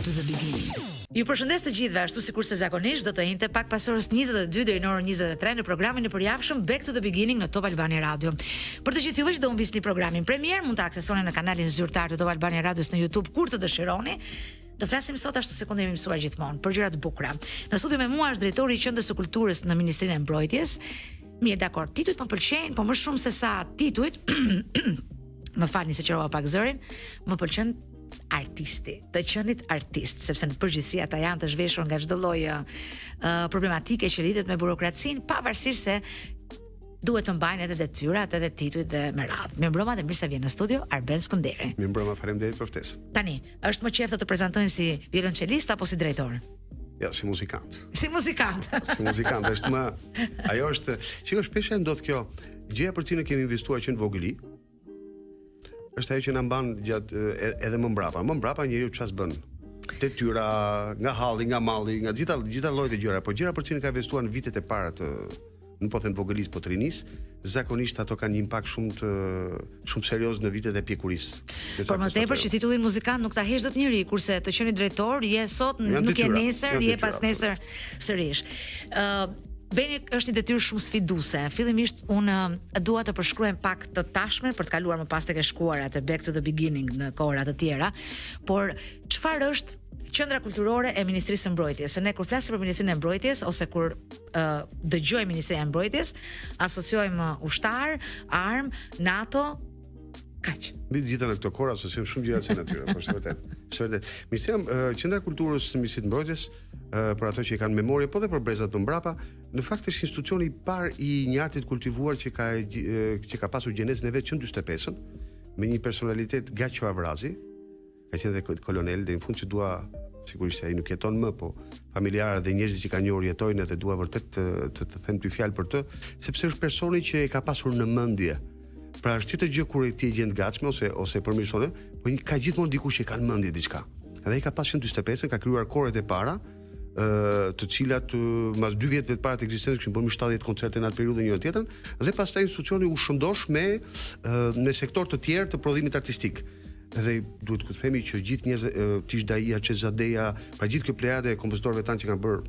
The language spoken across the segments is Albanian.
to the beginning. Ju përshëndes të gjithëve, ashtu sikurse zakonisht do të jente pak pas orës 22 deri në orën 23 në programin e përjavshëm Back to the Beginning në Top Albania Radio. Për të gjithë juve që do humbisni programin premier, mund ta aksesoni në kanalin zyrtar të Top Albania Radios në YouTube kur të dëshironi. Do flasim sot ashtu se kemi mësuar gjithmonë për gjëra të bukura. Në studio me mua është drejtori i Qendrës së Kulturës në Ministrinë e Mbrojtjes. Mirë, dakor, titujt më pëlqejnë, po më shumë se sa titujt, më falni se qërova pak zërin, më pëlqen artisti, të qenit artist, sepse në përgjithësi ata janë të zhveshur nga çdo lloj problematike që lidhet me burokracinë, pavarësisht se duhet të mbajnë edhe detyrat, edhe titujt dhe me radhë. Mirëmbrëma dhe mirë se vjen në studio Arben Skënderi. Mirëmbrëma, faleminderit për ftesën. Tani, është më qeftë të prezantojnë si violoncelist apo si drejtor? Ja, si muzikant. Si muzikant. Si muzikant, është më ajo është, shikoj shpesh ndodh kjo, gjëja për cilën kemi investuar që në vogëli, është ajo që na mban gjatë edhe më mbrapa. Më mbrapa njeriu çfarë bën? Detyra, nga halli, nga malli, nga gjitha llojet e gjëra, po gjëra për cilën ka investuar në vitet e para të, nuk po them vogëlisë, po të rinisë, zakonisht ato kanë një impakt shumë serioz në vitet e pjekurisë. Por më tepër që titullin muzikant nuk ta hesh dot njëri, kurse të qeni drejtor, je sot, nuk je nesër, je pas nesër sërish. Beni është një detyrë shumë sfiduese. Fillimisht unë dua të përshkruajm pak të tashmen për të kaluar më pas tek e shkuarat e Back to the Beginning në kohëra të tjera, por çfarë është Qendra Kulturore e Ministrisë së Mbrojtjes? Se ne kur flasim për Ministrinë e Mbrojtjes ose kur dëgjojmë Ministrinë e Mbrojtjes, asociojmë ushtar, armë, NATO, kaq. Mbi të gjitha në këto kohë asociojmë shumë gjëra të natyrës, po është vërtet. Është vërtet. Qendra e Kulturës së Ministrisë së Mbrojtjes, për ato që i kanë memorie, po dhe për brezat të mbrapa, në fakt është institucioni i parë i një artit kultivuar që ka pasur gjenezën e vet që në 45-ën, me një personalitet Gaço Avrazi, ka qenë dhe kolonel deri në fund, që dua, sigurisht ai nuk jeton më, po familjarët dhe njerëzit që kanë njohur jetojnë, dhe dua vërtet të them dy fjalë për të, sepse është personi që e ka pasur në mendje. Pra është çdo gjë kur ti e gjen gatshme ose përmirëson, po ka gjithmonë dikush që ka në mendje diçka. Dhe ai ka pasur në 45-ën, ka krijuar koret e para, të cilat mas 2 vjetëve të para të ekzistencës kishin bërë 70 koncerte në atë periudhë njëra tjetrën, dhe pastaj institucioni u shëndosh me sektor të tjerë të prodhimit artistik. Dhe duhet të themi që gjithë njerëzit, Tish Daia, Çezadeja, pra gjithë kjo plejade e kompozitorëve tanë që kanë bërë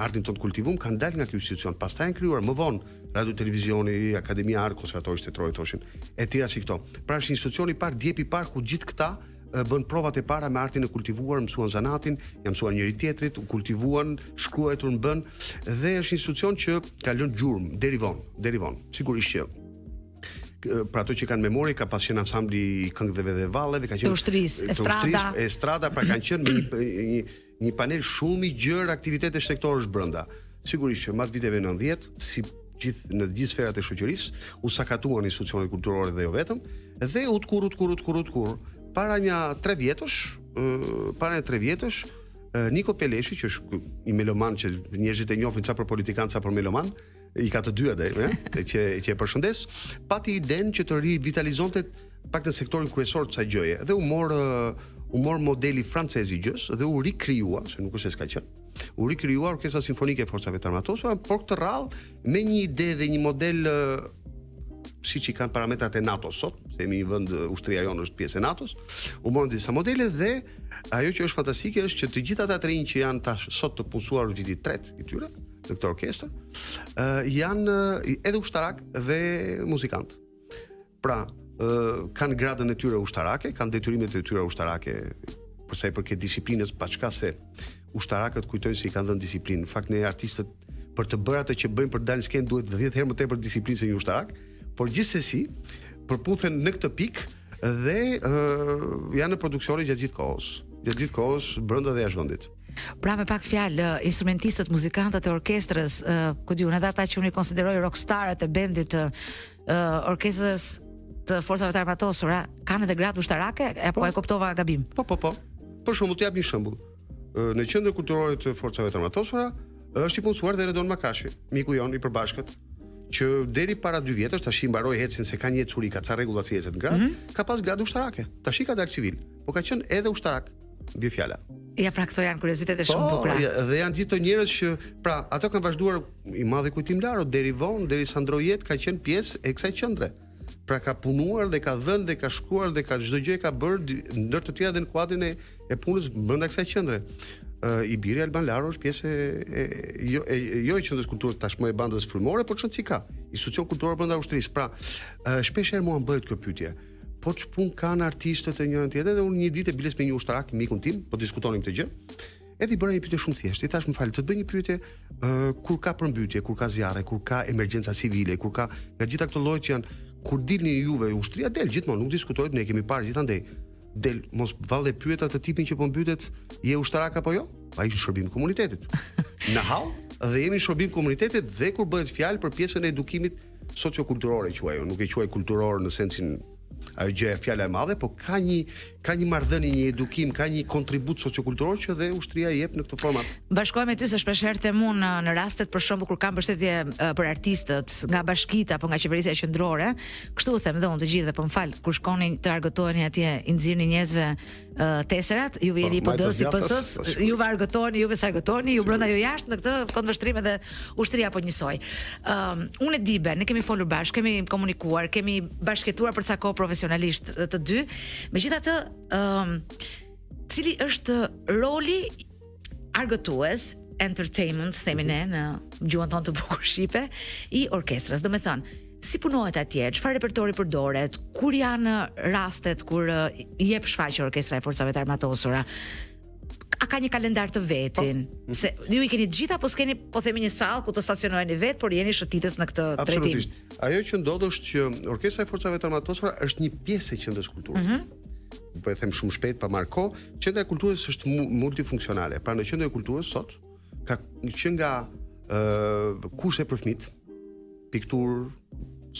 artin tonë kultivum, kanë dalë nga ky institucion. Pastaj kanë krijuar më vonë Radio Televizioni, Akademia Art Konservatori Shtetëror thoshin, e tjera si këto. Pra është institucioni i parë, djepi i parë ku gjithë këta bën provat e para me artin e kultivuar, mësuan zanatin, janë mësuar njëri tjetrit, u kultivuan, shkruajtur në bën, dhe është institucion që ka lënë gjurmë deri vonë. Sigurisht që për ato që kanë memorie, ka pas qenë ansambli i këngëve dhe valleve, ka qenë estrada, pra kanë qenë me një panel shumë i gjerë aktivitete sektorësh brenda. Sigurisht që mas viteve 90, si në gjithë sferat e shoqërisë, u sakatuan institucionet kulturore dhe jo vetëm, dhe utkur. Para një 3 vjetësh, Niko Peleshi, që është një meloman që njerëzit e njohin sa për politikan, sa për meloman, i ka të dy atë, që e përshëndes, pati idenë që të rivitalizonte pak në sektorin kryesor të kësaj gjëje, dhe u mor modeli francez i gjës dhe u rikrijua, se nuk është se s'ka qenë, u rikrijua Orkestra Simfonike e Forcave të Armatosura, por këtë rrallë me një ide dhe një model siç i kanë parametrat e NATO sot, se jemi një vend, ushtria jonë është pjesë e NATO-s, u morën disa modele, dhe ajo që është fantastike është që të gjithë ata të rinj që janë tash sot të punësuar në vitin 3 i tyre, në këtë orkestër, janë edhe ushtarak dhe muzikant. Pra, kanë gradën e tyre ushtarake, kanë detyrimet e tyre ushtarake, përsa i përket disiplinës, pa çka se ushtarakët kujtojnë se i kanë dhënë disiplinë. Në fakt ne artistët, për të bërë atë që bëjmë për të dalë në skenë, duhet 10 herë më tepër disiplinë se një ushtarak, por gjithsesi përputhen në këtë pikë dhe janë në produksione gjatë gjithë kohës brenda dhe jashtë vendit. Pra me pak fjalë, instrumentistët, muzikantët e orkestrës, ku diun, edhe ata që unë i konsideroj rockstarët e bendit të orkestrës të Forcave të Armatosura, kanë edhe gradë ushtarake, apo e kuptova gabim? Po. Për shembull, të jap një shembull. Në Qendrën Kulturore të Forcave të Armatosura është i punësuar dhe Redon Makashi, miku jon i përbashkët, që deri para 2 vjetësh, tash i mbaroi ecin se ka një ecuri, ka ca rregulla si ecet në grad, ka pas gradë ushtarake. Tash i ka dalë civil, po ka qenë edhe ushtarak, mbi fjala. Ja, pra këto janë kuriozitete shumë bukura. Dhe janë gjithë të njerëz që, pra, ato kanë vazhduar, i madhi kujtimlar, deri vonë, deri sa ndrojet ka qenë pjesë e kësaj qendre. pra ka punuar dhe ka dhënë dhe ka shkruar dhe ka çdo gjë ka bërë ndër të tjera dhe në kuadrin e punës brenda kësaj qendre. I biri Alban Laro është pjesë jo e qendrës kulturore tashmë e bandës frymore, por çon si ka institucion kulturor brenda ushtrisë. Pra, shpesh herë mua bëhet kjo pyetje. Po ç'pun kanë artistët e njëra tjetër dhe unë një ditë biles me një ushtarak, mikun tim, po diskutonim këtë gjë. Edhe i bëra një pyetje shumë thjeshtë. I thash, më fal, të të bëj një pyetje, kur ka përmbytje, kur ka zjarre, kur ka emergjenca civile, kur ka nga gjitha këto llojet që janë, kur dilni juve ushtria del gjithmonë, nuk diskutohet, ne kemi parë gjithandej. Del mos valle pyeta të tipin që po mbytet, je ushtarak apo jo? Ai është shërbim komunitetit. Në hall dhe jemi shërbim komunitetit dhe kur bëhet fjalë për pjesën e edukimit sociokulturore quaj, nuk e quaj kulturor në sensin ajo gjë e fjala e madhe, po ka një marrëdhënie, një edukim, ka një kontribut sociokulturor që dhe ushtria i jep në këtë format. Bashkoj me ty se shpesh herë them unë në rastet për shembull kur kam mbështetje për artistët nga bashkitë apo nga qeverisja qendrore, kështu u them dhe unë të gjithëve, po më fal, kur shkonin të argëtoheni atje, i nxirrni njerëzve teserat, ju vjen i PD-s, i PS-s, juve argëtoheni, juve sargëtoheni, ju brenda ju jashtë në këtë konvështrim edhe ushtria po njësoj. Unë e Dibe, ne kemi folur bashkë, kemi komunikuar, kemi bashkëtuar për ca kohë profesionalisht të dy. Megjithatë, cili është roli argëtues, entertainment, themi ne në gjuhën tonë të bukur shqipe, i orkestrës. Do me thënë, si punohet atje, çfarë repertori përdoret, kur janë rastet kur jep shfaqje orkestra e forcave të armatosura, a ka një kalendar të vetin? Se ju i keni të gjitha, apo s'keni, po themi, një sallë ku të stacionoheni vetë, por jeni shëtitës në këtë trajtim? Absolutisht. Ajo që ndodh është që orkestra e forcave të armatosura është një pjesë e qendrës kulturore. Po e them shumë shpejt pa marrë kohë, qendra e kulturës është multifunksionale. Pra në qendrën e kulturës sot ka që nga kurse për fëmijë, pikturë,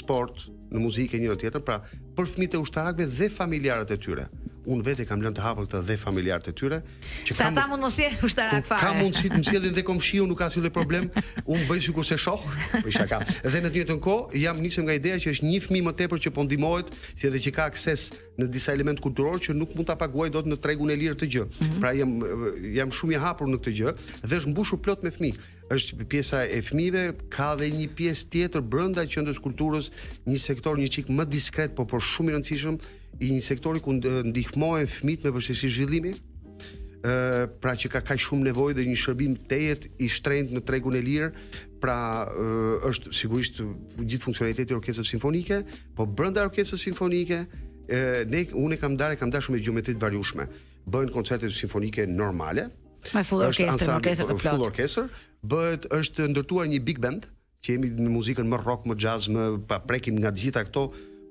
sport, në muzikë e njëra tjetër, pra për fëmijët e ushtarakëve dhe familjarët e tyre. Unë vetë kam lënë të hapur këtë dhe familjarët e tyre, që sa ata mund mos jenë ushtarak fare. Ka mundësi të mësjellin dhe komshiu, nuk ka asnjë problem. Unë bëj sikur se shoh, po shaka. Dhe në të njëjtën kohë jam nisem nga ideja që është një fëmijë më tepër që po ndihmohet, si edhe që ka akses në disa elementë kulturor që nuk mund ta paguaj dot në tregun e lirë të gjë. Pra jam shumë i hapur në këtë gjë dhe është mbushur plot me fëmijë. Është pjesa e fëmijëve, ka dhe një pjesë tjetër brenda qendrës kulturës, një sektor një çik më diskret, por shumë i rëndësishëm, i një sektori ku ndihmohen fëmijët me vështirësi zhvillimi, pra që ka kaq shumë nevojë dhe një shërbim tejet i shtrenjtë në tregun e lirë, pra është sigurisht gjithë funksionaliteti i orkestrës simfonike, po brenda orkestrës simfonike unë kam dashur me gjeometri të varjueshme. Bëhen koncerte simfonike normale, me full orkestër, orkestër të plot. Full orkestër, është ndërtuar një big band, që jemi në muzikën më rock, më jazz, më pa prekim nga të gjitha këto,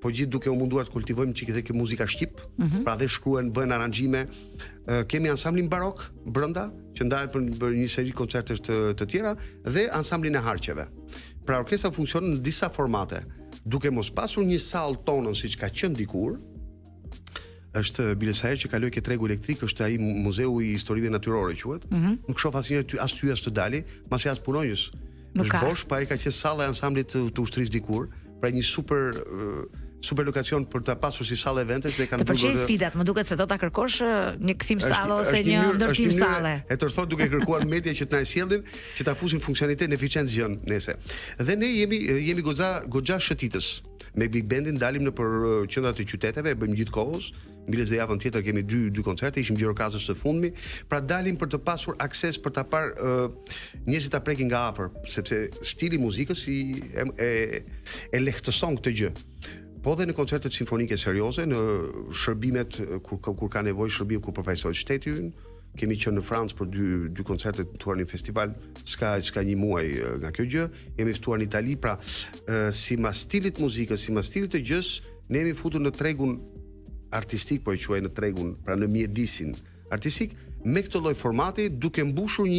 po gjithë duke u munduar të kultivojmë çike dhe muzika shqip, pra dhe shkruhen, bëhen aranxhime. Kemi ansamblin barok brenda, që ndahet për një seri koncertesh të tjera, dhe ansamblin e harqeve. Pra orkestra funksionon në disa formate, duke mos pasur një sallë tonën siç ka qenë dikur. Është Bilesaher që kaloi ke tregu elektrik, është ai muzeu i historive natyrore quhet. Nuk shoh asnjëherë as ty as të dali, masi as punonjës. Është bosh, pa ai ka qenë salla e ansamblit të ushtrisë dikur, pra një super lokacion për ta pasur si sallë eventesh dhe kanë bërë. Të pëlqejnë sfidat, më duket se do ta kërkosh një kthim salle ose një ndërtim salle. E tërthon duke kërkuar media që të na sjellin, që ta fusin funksionalitet në eficiencë gjën nese. Dhe ne jemi goxha shëtitës. Me Big Bandin dalim në për qendrat e qyteteve, bëjmë gjithë kohës. Mbylles dhe javën tjetër kemi dy koncerte, ishim Gjirokastër së fundmi, pra dalim për të pasur akses për ta parë njerëzit ta prekin nga afër, sepse stili i muzikës e lehtëson këtë gjë. Po dhe në koncertet simfonike serioze, në shërbimet kur ka nevojë shërbim ku përfaqësohet shteti ynë. Kemi qenë në Francë për dy koncerte të tuar një festival, s'ka një muaj nga kjo gjë. Jemi ftuar në Itali, pra si mas stilit muzikës, si mas stilit të gjës, ne jemi futur në tregun artistik, po e quaj në tregun, pra në mjedisin artistik, me këtë lloj formati, duke mbushur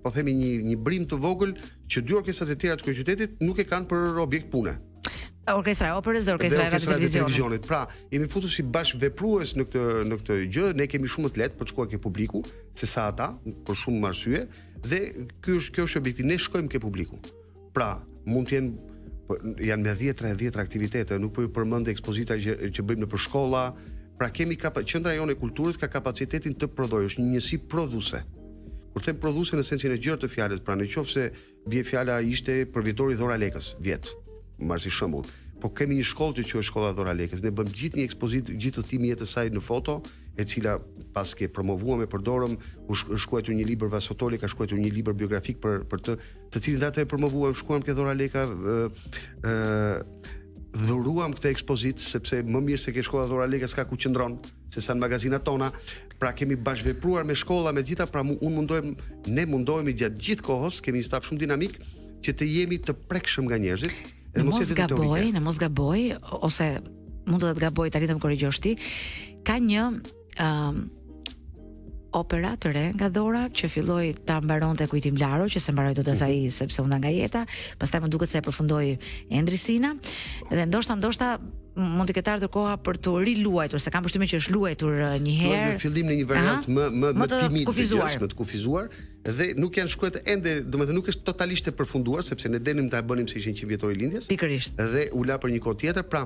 po themi një brim të vogël që dy orkestrat e tjera të qytetit nuk e kanë për objekt pune. Orkestra e operës dhe orkestra e televizionit. Pra, jemi futur si bashkëveprues në këtë gjë, ne kemi shumë më të lehtë për të shkuar ke publiku se sa ata, për shumë arsye, dhe kjo është objektivi, ne shkojmë ke publiku. Pra, mund të janë me 10 aktivitete, nuk po ju përmend ekspozita që bëjmë nëpër shkolla. Pra kemi qendra jone e kulturës ka kapacitetin të prodhojë, është një njësi prodhuese. Kur them prodhuese në sensin e gjerë të fjalës, pra nëse bie fjala ishte për vjetorin Dhora Lekës, vjet, marr si shembull. po kemi një shkollë që quhet Shkolla Dora Lekës. Ne bëm gjithë një ekspozitë, gjithë udhimi jetës saj në foto, e cila pas ke promovuam e përdorëm, shkruajtur një libër Vasotoli, ka shkruajtur një libër biografik për të cilin atë e promovuam, shkuam ke Dora Leka, dhuruam këtë ekspozitë sepse më mirë se ke Shkolla Dora Leka s'ka ku qëndron, se sa në magazinat tona. Pra kemi bashkëvepruar me shkolla, me gjitha, pra ne mundohemi gjatë gjithë kohës, kemi një staf shumë dinamik që të jemi të prekshëm nga njerëzit. Në mos gaboj, ose mund të gaboj, tani të më korrigjosh ti, ka një opera të re nga Dora që filloi ta mbaronte Kujtim Laro, që se mbaroi dot as ai sepse u nda nga jeta, pastaj më duket se e përfundoi Endri Sina, dhe ndoshta mund të ketë ardhur koha për të riluajtur, se kam përshtypjen që është luajtur një herë. Në fillim në një variant më timid, më të kufizuar, dhe nuk janë shkruar ende, domethënë nuk është totalisht e përfunduar, sepse ne denim ta bënim se ishin 100 vjetori lindjes. Pikërisht. Dhe u la për një kohë tjetër, pra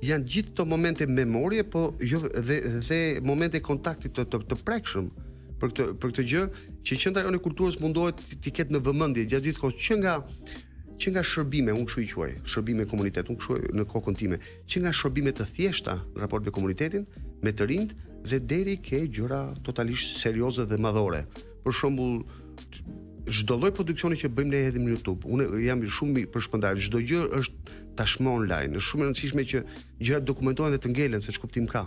janë gjithë këto momente memorie, po jo dhe momente kontakti të prekshëm për këtë gjë që Qendra jonë e Kulturës mundohet të ketë në vëmendje gjatë gjithë kohës, që nga shërbime, unë kështu i quaj, shërbime komunitet, unë kështu në kokën time, që nga shërbime të thjeshta në raport me komunitetin, me të rinjt, dhe deri ke gjëra totalisht serioze dhe madhore. Për shembull, çdo lloj produksioni që bëjmë ne hedhim në YouTube. Unë jam shumë për shpërndar, çdo gjë është tashmë online. Është shumë e rëndësishme që gjërat dokumentohen dhe të ngelen, se ç'kuptim ka.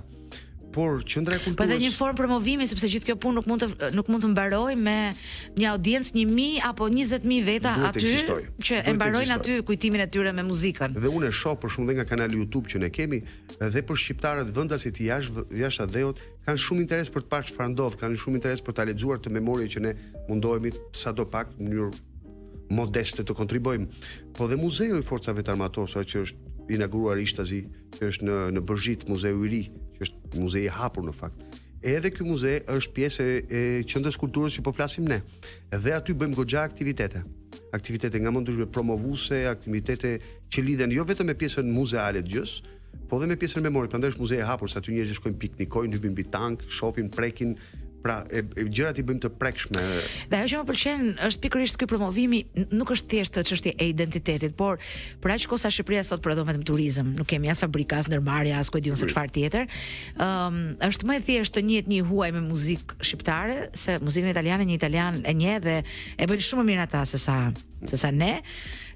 Por Qendra e Kulturës, po edhe një formë promovimi, sepse gjithë kjo punë nuk mund të mbarojë me një audiencë 1000 apo 20000 veta aty që e mbarojnë aty kujtimin e tyre me muzikën. Dhe unë e shoh për shkak nga kanali YouTube që ne kemi, dhe për shqiptarët vendasit jashtë Adheut kanë shumë interes për të parë çfarë ndodh, kanë shumë interes për ta lexuar të memorie që ne mundohemi sadopak në mënyrë modeste të kontribuojmë. Po dhe Muzeu i Forcave të Armatosura që është inauguruar ishtazi, që është në Bërzhit, muzeu i ri, që është muzej i hapur në fakt. Edhe ky muze është pjesë e Qendrës Kulturës që po flasim ne. Dhe aty bëjmë goxha aktivitete. Aktivitete nga më ndryshme promovuese, aktivitete që lidhen jo vetëm me pjesën muzeale të gjës, po dhe me pjesën memorie. Prandaj është muzej i hapur, sa aty njerëzit shkojnë piknikojnë, hyjnë mbi tank, shohin, prekin. Pra, gjërat i bëjmë të prekshme. Dhe ajo që më pëlqen është pikërisht ky promovimi, nuk është thjesht çështje e identitetit, por për aq kohë sa Shqipëria sot prodhon vetëm turizëm, nuk kemi as fabrika, as ndërmarrje, as ku e diun se çfarë tjetër. Është më e thjeshtë të njihet një huaj me muzikë shqiptare, se muzikën italiane një italian e njeh dhe e bën shumë më mirë ata se sa ne.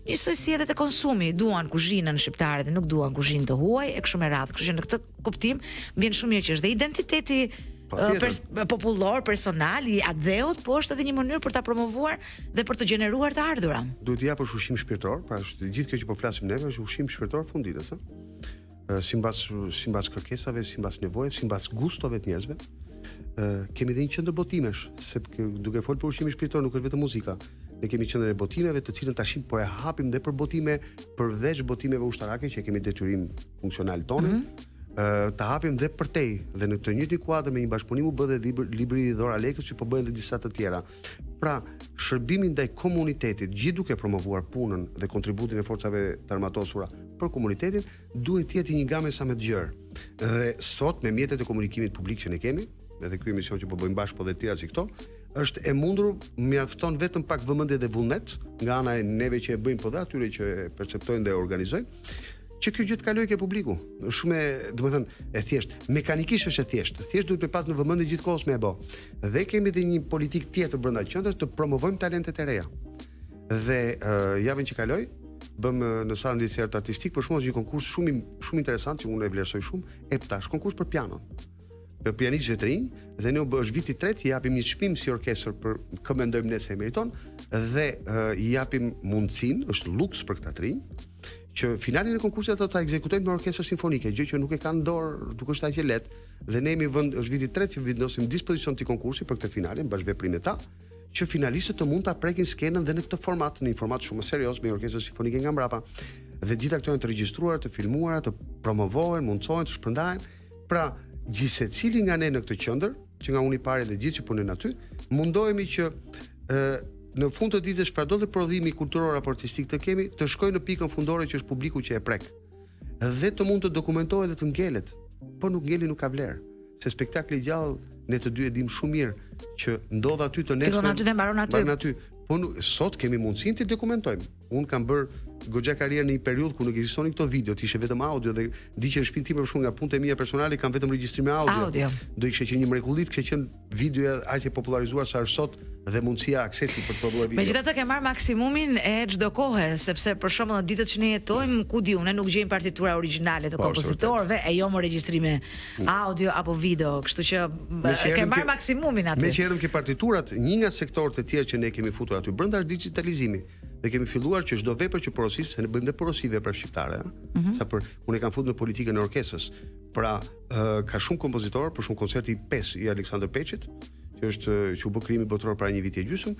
Njësoj si edhe të konsumi, duan kuzhinën shqiptare dhe nuk duan kuzhinë të huaj, e kështu me radhë. Kështu që në këtë kuptim vjen shumë mirë që është dhe identiteti popullor, personal i Adheut, po është edhe një mënyrë për ta promovuar dhe për të gjeneruar të ardhura. Duhet të japësh ushqim shpirtëror, pra gjithë kjo që po flasim neve është ushqim shpirtëror funditës, simbas kërkesave, simbas nevojave, simbas gustove të njerëzve. Kemi dhe një qendër botimesh, sepse duke folur për ushqimin shpirtëror nuk është vetëm muzika. Ne kemi qendrën e botimeve, të cilën tashim po e hapim dhe për botime përveç botimeve ushtarake që kemi detyrim funksional tonë. Të hapim dhe për tej, dhe në këtë njëjtin kuadër me një bashkëpunim u bë dhe libri i Dora Lekës që po bëhen dhe disa të tjera. Pra, shërbimi ndaj komunitetit, gjithë duke promovuar punën dhe kontributin e forcave të armatosura për komunitetin, duhet të jetë një gamë sa më të gjerë. Dhe sot me mjetet e komunikimit publik që ne kemi, edhe ky emision që po bëjmë bashkë, po dhe të tjera si këto, është e mundur, mjafton vetëm pak vëmendje dhe vullnet nga ana e neve që e bëjmë, po dhe atyre që e perceptojnë dhe organizojnë, që kjo gjë të kalojë ke publiku. Shumë, domethënë, e thjesht, mekanikisht është e thjesht. Thjesht duhet të pas në vëmendje gjithkohës me e bë. Dhe kemi edhe një politikë tjetër brenda qendrës të promovojmë talentet e reja. Dhe javën që kaloi, bëm në salën e koncertit artistik për shkak të një konkurs shumë interesant që unë e vlerësoj shumë, EPTASH, konkurs për pianon. Për pianistëve të rinj, dhe ne është viti i tretë, i japim një çmim si orkestër për kë mendojmë ne se e meriton, dhe i japim mundësinë, është luks për këta të rinj, që finalin e konkursit ato ta ekzekutojnë me orkestër simfonike, gjë që nuk e kanë dorë, nuk është aq e lehtë. Dhe ne jemi vend, është viti i tretë që vendosim dispozicion të konkursit për këtë finale, bashkëveprim me ta, që finalistët të mund ta prekin skenën dhe në këtë format, në një format shumë serioz me orkestër simfonike nga mbrapa. Dhe gjithë ato janë të regjistruara, të filmuara, të promovohen, mundsohen të shpërndahen. Pra, gjithsecili nga ne në këtë qendër, që nga unë i pari dhe gjithë që punojnë aty, mundohemi që në fund të ditës çfarë do të prodhimi kulturor apo artistik të kemi, të shkojë në pikën fundore që është publiku që e prek. Dhe të mund të dokumentohet dhe të ngelet, por nuk ngeli nuk ka vlerë. Se spektakli i gjallë ne të dy e dim shumë mirë që ndodh aty të nesër. Fillon aty dhe mbaron aty. Po sot kemi mundësinë të dokumentojmë. Unë kam bërë goxha karrierë në një periudhë ku nuk ekzistonin këto video, ishte vetëm audio dhe di që në shtëpinë time për shkak nga punët e mia personale kam vetëm regjistrim audio. Do kishte qenë një mrekulli, kishte qenë videoja aq e popularizuar sa është sot dhe mundësia aksesi për të prodhuar video. Megjithatë ke marr maksimumin e çdo kohe, sepse për shembull në ditët që ne jetojmë, ku di unë, nuk gjejmë partitura origjinale të kompozitorëve e jo më regjistrime audio apo video, kështu që ke marr maksimumin aty. Me që herëm ke partiturat, një nga sektorët e tjerë që ne kemi futur aty brenda është digitalizimi. Dhe kemi filluar që çdo vepër që porosis, se ne bëjmë dhe porosi vepra shqiptare, sa për unë kam futur në politikën e orkestrës. Pra, ka shumë kompozitorë, për shumë koncerti 5 i Aleksandr Peçit, që është që u bë krimi botror para një viti e gjysmë,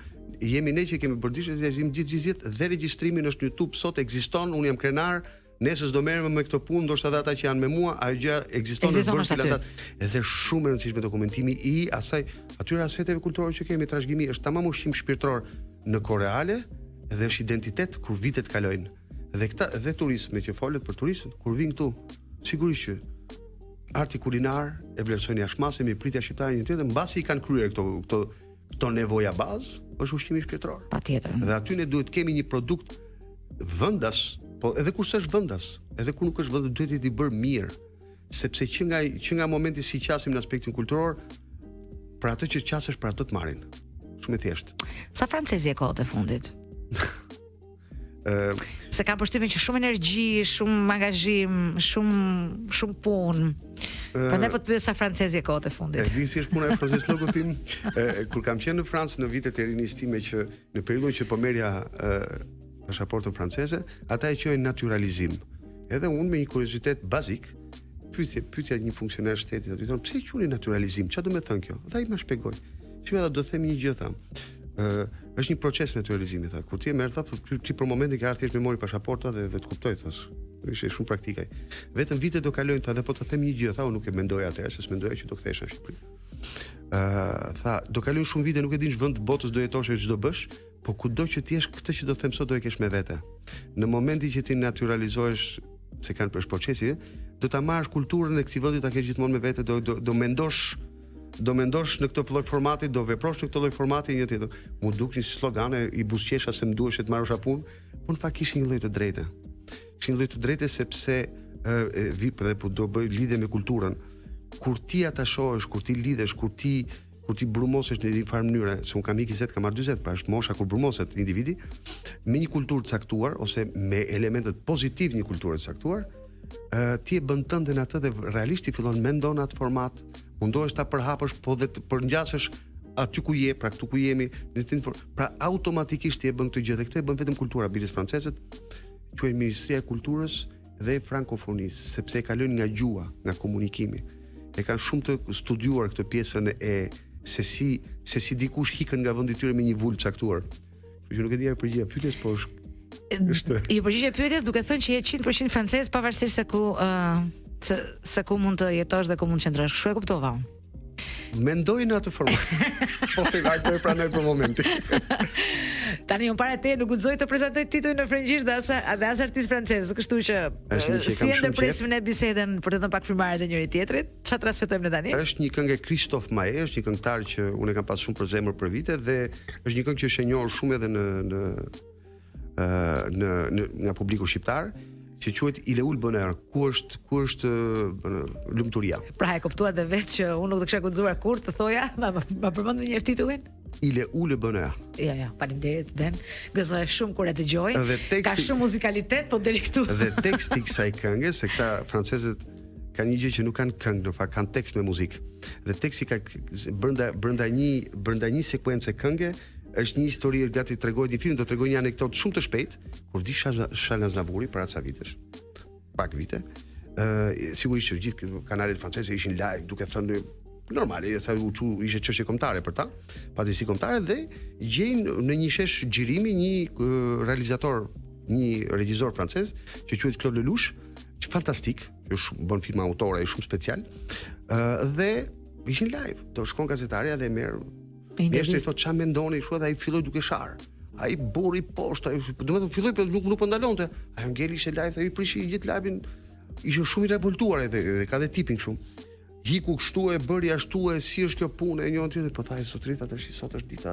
jemi ne që kemi bërë digitalizim gjithë dhe regjistrimin është në YouTube sot ekziston, unë jam krenar, nesër do merrem me këtë punë, ndoshta ata që janë me mua, ajo gjë ekziston në bërë filatat. Edhe shumë e rëndësishme dokumentimi i asaj atyre aseteve kulturore që kemi, trashëgimi është tamam ushqim shpirtëror në kohë reale dhe është identitet kur vitet kalojnë. Dhe këta dhe turistët që folet për turistët, kur vinë këtu, sigurisht që arti kulinar e vlerësojnë jashmase me pritja shqiptare një tjetër, mbasi i kanë kryer këto nevoja bazë, është ushqimi shpirtëror. Patjetër. Dhe aty ne duhet kemi një produkt vendas, po edhe kur s'është vendas, edhe kur nuk është vendas, duhet të bërë mirë, sepse që nga momenti si qasim në aspektin kulturor, për atë që qasesh për atë të marrin. Shumë e thjeshtë. Sa francezi e kohët e fundit? Se kam përshtypjen që shumë energji, shumë angazhim, shumë punë. Prandaj po të pyes sa francezi e kohët e fundit. E di si është puna e francezëve tim. Kur kam qenë në Francë në vitet e rinisë time që në periudhën që po merja pasaportën franceze, ata e quajnë naturalizim. Edhe unë me një kuriozitet bazik, pyetja një funksioner shteti, do të thonë pse e quajnë naturalizim? Çfarë do të thonë kjo? Dhe ai më shpjegoi. Çfarë do të themi një gjë tham. Është një proces naturalizimi tha. Kur ti e merr tha, ti për momentin ke thjesht memori pasaporta dhe të kuptoj thash. Ishte shumë praktike. Vetëm vitet do kalojnë tha dhe po të them një gjë, tha unë nuk e mendoj atëherë, se s'mendoja që do kthehesh në Shqipëri. Tha, do kalojnë shumë vite, nuk e di në ç'vend të botës do jetosh e ç'do bësh, po kudo që ti jesh, këtë që do të them sot do e kesh me vete. Në momentin që ti naturalizohesh, se kanë për procesi, do ta marrësh kulturën e këtij vendi, ta kesh gjithmonë me vete, do mendosh në këtë lloj formati, do veprosh në këtë lloj formati një tjetër. Mu duk një slogane i buzëqesha se më duhesh të marrësh punë, po në fakt kishin një lloj të drejtë. Kishin një lloj të drejtë sepse dhe po do bëj lidhje me kulturën. Kur ti atashohesh, kur ti lidhesh, kur ti brumosesh në një farë mënyre, se un kam 20, kam marr 40, pra është mosha kur brumoset individi me një kulturë të caktuar ose me elementet pozitiv një kulture të caktuar, ti e bën tënden atë dhe realisht ti fillon mendon atë format, mundohesh ta përhapësh, po dhe të përngjasesh aty ku je, pra këtu ku jemi, pra automatikisht ti e bën këtë gjë dhe këtë e bën vetëm kultura bilis francezët, quhet Ministria e Kulturës dhe Frankofonisë, sepse e kalojnë nga gjuha, nga komunikimi. E kanë shumë të studiuar këtë pjesën e se si dikush hikën nga vendi i tyre me një vulë caktuar. Që nuk e di ajo përgjigje pyetjes, po është I përgjigje pyetjes duke thënë që je 100% francez pavarësisht se ku mund të jetosh dhe ku mund të qëndrosh. Kështu e kuptova unë. Mendoj në atë format. Po thëvaj po e pranoj për momentin. Tani unë para te nuk guxoj të prezantoj titullin në frëngjisht dhe as artist francez, kështu që si e ndërpresim ne bisedën për të thënë pak frymare të njëri tjetrit, çfarë transmetojmë ne tani? Është një këngë e Christophe Maé, është një këngëtar që unë kam pas shumë për zemër për vite dhe është një këngë që është e njohur shumë edhe nga publiku shqiptar, që quhet Il est où le bonheur, ku është lumturia. Pra e kuptua dhe vetë që unë nuk të kisha guxuar kur të thoja, ma përmend një herë titullin? Il est où le bonheur. Ja, faleminderit Ben. Gëzoja shumë kur e dëgjoj. Ka shumë muzikalitet, po deri këtu. Dhe teksti i kësaj këngë, se këta francezët kanë një gjë që nuk kanë këngë, në fakt kanë tekst me muzikë. Dhe teksti ka brenda një sekuencë këngë është një histori gati tregoj një film, do tregoj një anekdotë shumë të shpejtë, kur vdi Shala Zavuri para ca vitesh. Pak vite. Sigurisht që gjithë kanalet franceze ishin live duke thënë normale, ishte çështje kombëtare për ta, padisi kombëtare dhe gjejnë në një shesh xhirimi një realizator, një regjisor francez që quhet Claude Lelouch, që fantastik, që bën filma autore, është shumë special. Dhe ishin live. Do shkon gazetarja dhe merr Mjeshtë i thot qa mendoni, shuat ai filloi duke sharë. Ai bori poshtë, domethënë filloi po nuk po ndalonte. Ai ngeli ishte live, ai prishi gjithë live-in. Ishte shumë i revoltuar edhe ka dhe tipin kështu. Hiku kështu e bëri ashtu e si është kjo punë e njëri tjetër, po thaj sotrit tash sot është dita.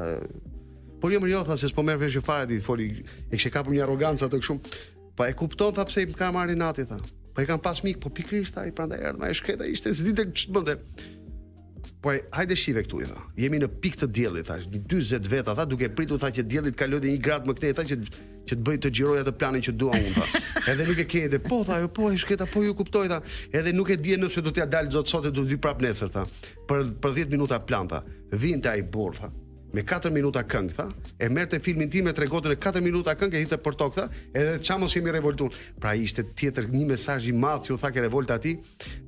Po jo më tha se s'po merr vesh fare ditë, foli e kishte kapur një arrogancë atë kështu. Po e kupton tha pse i ka marrë nati tha. Po i kanë pas mik, po pikërisht ai prandaj erdhi, më e shkreta ishte s'dite ç'bënte. Po hajde shive këtu i tha. Jemi në pikë të diellit tha, 40 veta tha, duke pritur tha që dielli të kalojë 1 gradë më këtej tha që të bëj të xhiroj atë planin që dua unë tha. Edhe nuk e keni dhe po tha, po e shkreta, po ju kuptoj tha. Edhe nuk e di nëse do t'ja dal zot sot e do të vi prap nesër tha. Për 10 minuta plan tha. Vinte ai burr tha. Me 4 minuta këngë tha, e merrte filmin tim e tregonte në 4 minuta këngë e hitte për tokë tha, edhe çamos jemi revoltuar. Pra ishte tjetër një mesazh i madh që u tha ke revolta aty.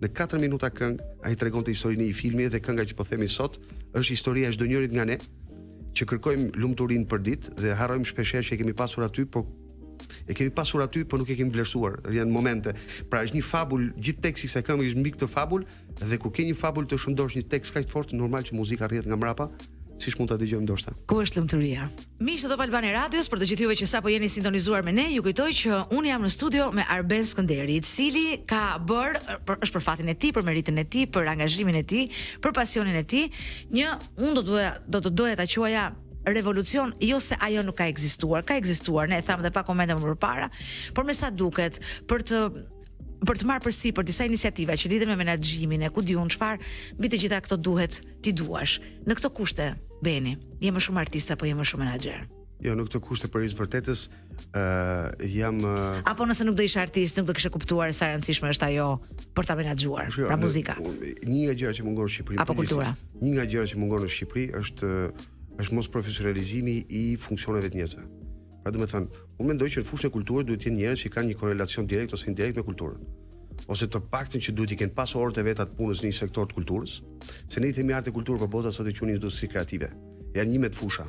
Në 4 minuta këngë ai tregonte historinë e një filmi dhe kënga që po themi sot është historia e çdo njërit nga ne që kërkojmë lumturinë për ditë dhe harrojmë shpeshherë që e kemi pasur aty, por nuk e kemi vlerësuar. Janë momente. Pra është një fabul, gjithë teksti i kësaj këngë është mbi këtë fabul dhe kur ke një fabul të shëndosh një tekst kaq të fortë, normal që muzika rrihet nga mbrapa. Siç mund ta dëgjojmë ndoshta. Ku është lumturia? Miq të Top Albani Radios, për të gjithë juve që sapo jeni sintonizuar me ne, ju kujtoj që unë jam në studio me Arben Skënderi, i cili ka është për fatin e tij, për meritën e tij, për angazhimin e tij, për pasionin e tij, unë do të doja ta quaja revolucion, jo se ajo nuk ka ekzistuar, ne e tham dhe pa komente më përpara, por me sa duket, për të marrë përsipër disa iniciativa që lidhen me menaxhimin e ku diun çfarë, mbi të gjitha këto duhet ti duash. Në këto kushte, Beni, je më shumë artist apo je më shumë menaxher? Jo, në këto kushte për vërtetës jam apo nëse nuk do isha artist, nuk do kishe kuptuar sa e rëndësishme është ajo për ta menaxhuar, pra muzika. Një nga gjërat që mungon në Shqipëri, apo kultura. Një nga gjërat që mungon në Shqipëri është mos profesionalizimi i funksioneve të njerëzve. Pra do të thënë, unë mendoj që në fushën e kulturës duhet të jenë njerëz që kanë një korrelacion direkt ose indirekt me kulturën. Ose të paktën që duhet i kenë pas orët e veta të punës në një sektor të kulturës, se ne i themi art e kulturë, por bota sot e quajnë industri kreative. Janë një me të fusha.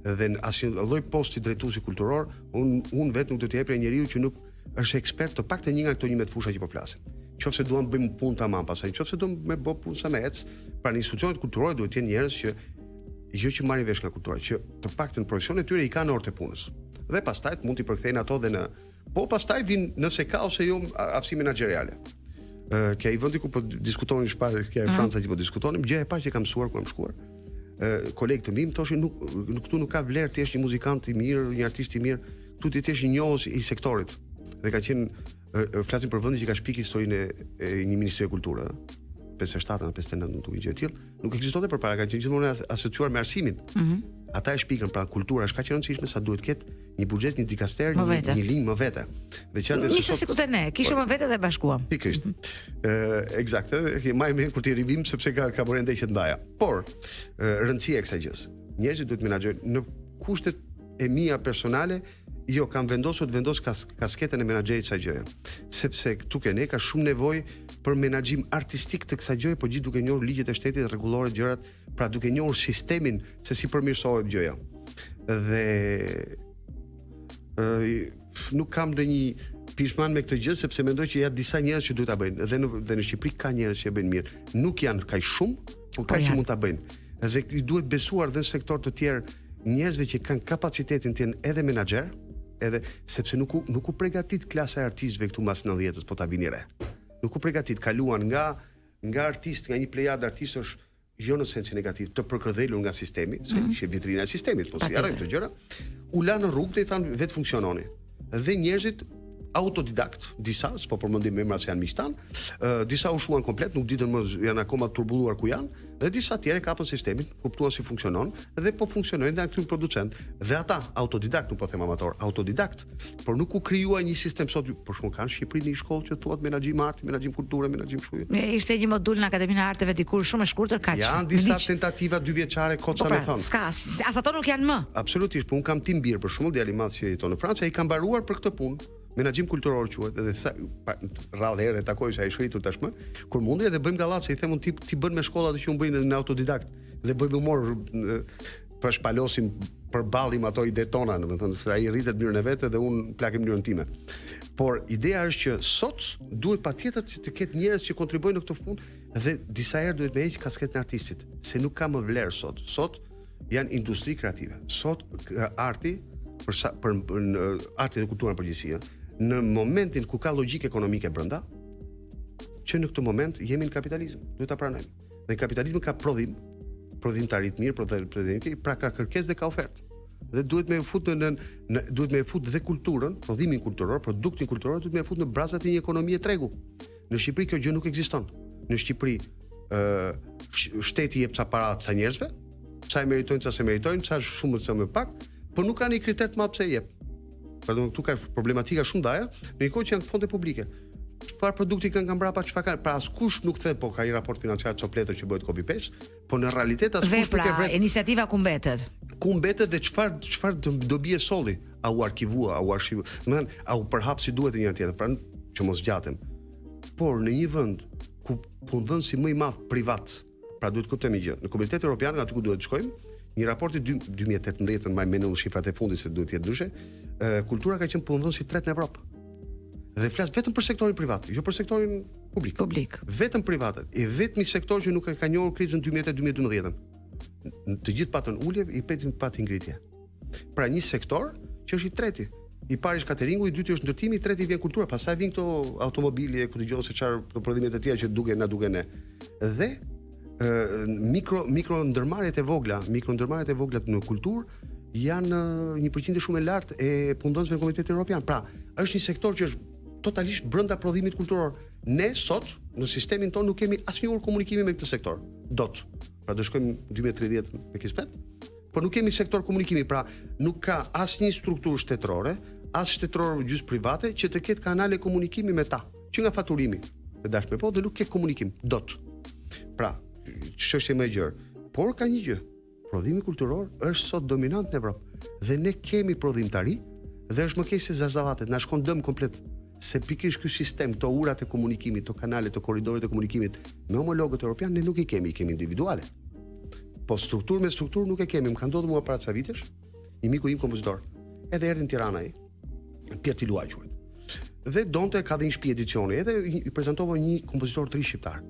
Dhe në asnjë lloj posti drejtuesi kulturor, unë vetë nuk do të jepja njeriu që nuk është ekspert të paktën një nga këto një me të fusha që po flasim. Qofse duam të bëjmë punë tamam, pastaj qofse do me bë punë sa më ec, pra në institucionet kulturore duhet të jenë njerëz që jo që marrin vesh nga kultura, që të paktën profesionet e tyre i kanë orët e punës. Dhe pastaj mund t'i përkthejnë ato dhe në pastaj vin nëse ka ose jo aftësi menaxheriale. Kja i vendi ku po diskutonin shpar, kja e Franca që po diskutonim, gjë e parë që kam mësuar kur kam shkuar. Kolegët të mi më thoshin këtu nuk ka vlerë të jesh një muzikant i mirë, një artist i mirë, këtu ti jesh një njohës i sektorit. Dhe ka qenë flasim për vendin që ka shpik historinë e një Ministri e Kulturë, 57 apo 59 nuk e gjë e tillë, nuk ekzistonte përpara, ka qenë gjithmonë asociuar me arsimin. Ata e shpikën, pra kultura është kaq e rëndësishme sa duhet të ketë një buxhet, një dikaster, një linjë më vete. Dhe çfarë nisë sikur të ne, kishim më vete dhe bashkuam. Pikërisht. Eksaktë, më e mirë kur ti rivim sepse ka bërë ndeshje të ndaja. Por rëndësia e kësaj gjës. Njerëzit duhet menaxhojnë në kushtet e mia personale, jo kam vendosur të vendos kasketën e menaxherit kësaj gjëje. Sepse këtu ne ka shumë nevojë për menaxhim artistik të kësaj gjëje, por gjithë duke njohur ligjet e shtetit, rregullore gjërat, pra duke njohur sistemin se si përmirësohet gjëja. Dhe nuk kam ndonjë pishman me këtë gjë sepse mendoj që janë disa njerëz që duhet ta bëjnë. Dhe në Shqipëri ka njerëz që e bëjnë mirë. Nuk janë kaq shumë, por ka që mund ta bëjnë. Dhe i duhet besuar dhe në sektor të tjerë njerëzve që kanë kapacitetin të jenë edhe menaxher, edhe sepse nuk u përgatit klasa e artistëve këtu mbas 90-s, po ta vini re. Nuk u përgatit, kaluan nga artist, nga një plejadë artistësh, jo në sensin negativ, të përkëdhelur nga sistemi, se ishte vitrina e sistemit, po si harrojmë këto gjëra, u lanë në rrugë dhe i thanë vetë funksiononi. Dhe njerëzit autodidakt, disa, s'po përmendim emra se janë miqtan, disa u shuan komplet, nuk ditën më janë akoma turbulluar ku janë, dhe disa tjerë kapën sistemin, kuptuan si funksionon dhe po funksionojnë dhe janë producent. Dhe ata autodidakt, nuk po them amator, autodidakt, por nuk u krijuar një sistem sot, por shumë kanë në Shqipëri një shkollë që thuhet menaxhim arti, menaxhim kulture, menaxhim kështu. Ishte një modul në Akademinë e Arteve dikur shumë e shkurtër kaq. Janë disa tentativa 2 vjeçare koca me thon. Ska, as ato nuk janë më. Absolutisht, po un kam tim bir për shembull djali i madh që jeton në Francë, ai ka mbaruar për këtë punë. Menaxhim kulturor quhet, edhe sa rrallë herë takoj sa i shritur tashmë, kur mundi edhe bëjmë gallat se i them un ti bën me shkollat që un bëjnë në autodidakt dhe bëjmë humor për shpalosim përballim ato ide tona, domethënë se ai rritet mënyrën e vet dhe un plakë mënyrën time. Por ideja është që sot duhet patjetër të ketë njerëz që kontribuojnë në këtë punë dhe disa herë duhet me heq kasketën e artistit, se nuk ka më vlerë sot. Sot janë industri kreative. Sot arti për arti dhe kulturën përgjithësi, në momentin ku ka logjikë ekonomike brenda, që në këtë moment jemi në kapitalizëm, duhet ta pranojmë. Dhe kapitalizmi ka prodhimtari të mirë, pra ka kërkesë dhe ka ofertë. Dhe duhet me fut duhet me fut dhe kulturën, prodhimin kulturor, produktin kulturor, duhet me fut në brazat e një ekonomie tregu. Në Shqipëri kjo gjë nuk ekziston. Në Shqipëri shteti jep ca para ca njerëzve, sa e meritojnë, sa se meritojnë, sa shumë sa më pak, por nuk kanë një kriter të madh pse jep. Pardon, këtu ka problematika shumë ndaja, në një kohë që janë fonde publike. Çfarë produkti kanë nga mbrapa, çfarë kanë? Pra askush nuk thret po ka një raport financiar çopletër që bëhet copy paste, po në realitet askush nuk e vret. Iniciativa ku mbetet? Ku mbetet dhe çfarë do bie solli? A u arkivua, a u arshivua? Domethënë, a u përhap si duhet e një tjetër, pra që mos gjatem. Por në një vend ku punëdhënësi më i madh privat, pra duhet kuptojmë gjë. Në Komunitetin Evropian, aty ku duhet të shkojmë, një raport i 2018 më mendon shifrat e fundit se duhet të jetë ndryshe, kultura ka qenë punëdhënësi i tretë në Evropë. Dhe flas vetëm për sektorin privat, jo për sektorin publik. Vetëm privatët. E vetmi sektor që nuk e ka njohur krizën 2008-2012. Të gjithë patën ulje, i petin patin ngritje. Pra një sektor që është i treti. I pari është cateringu, i dyti është ndërtimi, i treti vjen kultura, pastaj vjen këto automobili, ku dëgjon se çfarë prodhimet e tjera që na duken ne. Dhe mikro ndërmarrjet e vogla në kulturë janë një përqindje shumë e lartë e punëdhënësve në Komunitetin Evropian. Pra, është një sektor që është totalisht brenda prodhimit kulturor. Ne sot në sistemin tonë nuk kemi asnjë orë komunikimi me këtë sektor. Dot. Pra do shkojmë 2030 me kismet, por nuk kemi sektor komunikimi, pra nuk ka asnjë strukturë shtetërore, as shtetërore gjysmë private që të ketë kanale komunikimi me ta, që nga faturimi e dashme po dhe nuk ke komunikim dot. Pra, çështja më e gjerë, por ka një gjë. Prodhimi kulturor është sot dominant në Evropë dhe ne kemi prodhimtari dhe është më keq se zazavatet, na shkon dëm komplet. Se pikërisht ky sistem, këto urat e komunikimit, këto kanale, këto korridoret e komunikimit me homologët evropian ne nuk i kemi individuale. Po strukturë me strukturë nuk e kemi. Më ka ndodhur mua para ca vitesh, një miku im kompozitor, edhe erdhi në Tiranë ai, Pierre Tiluaj quhet. Dhe donte ka dhe një shtëpi edicioni, edhe i prezantova një kompozitor të ri shqiptar.